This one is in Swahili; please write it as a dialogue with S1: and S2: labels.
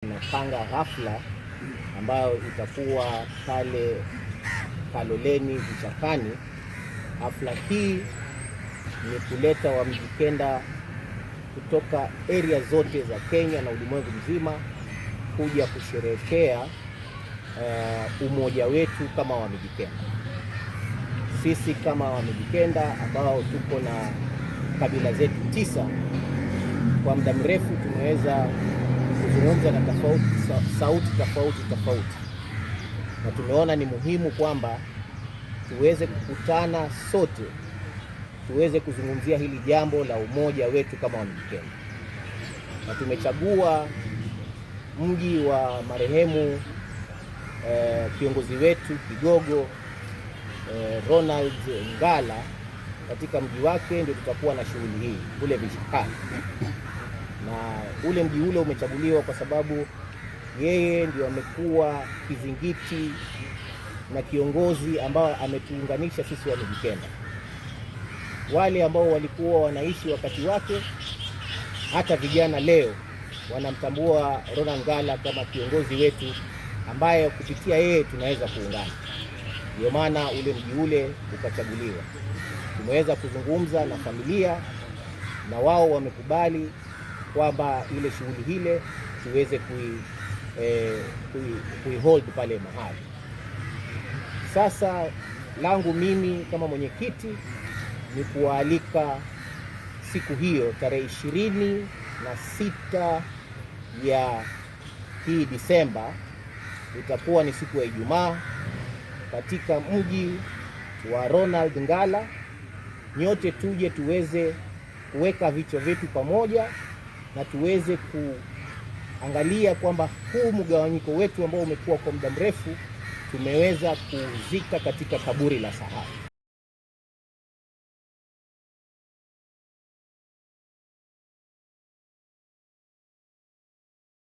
S1: Tunapanga hafla ambayo itakuwa pale Kaloleni Vichakani. Hafla hii ni kuleta Wamijikenda kutoka area zote za Kenya na ulimwengu mzima kuja kusherehekea umoja wetu kama Wamijikenda. Sisi kama Wamijikenda ambao tuko na kabila zetu 9, kwa muda mrefu tumeweza kuzungumza na sauti tofauti, na tumeona ni muhimu kwamba tuweze kukutana sote, tuweze kuzungumzia hili jambo la umoja wetu kama Wamijikenda. Na tumechagua mji wa marehemu kiongozi wetu kigogo Ronald Ngala. Katika mji wake ndio tutakuwa na shughuli hii kule Vichakani, na ule mji ule umechaguliwa kwa sababu yeye ndio amekuwa kizingiti na kiongozi ambao ametuunganisha sisi Wamijikenda. Wale ambao walikuwa wanaishi wakati wake, hata vijana leo wanamtambua Ronald Ngala kama kiongozi wetu ambaye kupitia yeye tunaweza kuungana. Ndio maana ule mji ule ukachaguliwa. Tumeweza kuzungumza na familia na wao wamekubali kwamba ile shughuli ile tuweze kuihold pale mahali. Sasa langu mimi kama mwenyekiti ni kualika siku hiyo tarehe 26 ya hii Disemba, itakuwa ni siku ya Ijumaa, katika mji wa Ronald Ngala. Nyote tuje tuweze kuweka vichwa vyetu pamoja na tuweze kuangalia kwamba huu mgawanyiko wetu ambao umekuwa kwa muda mrefu tumeweza kuzika katika kaburi la sahau.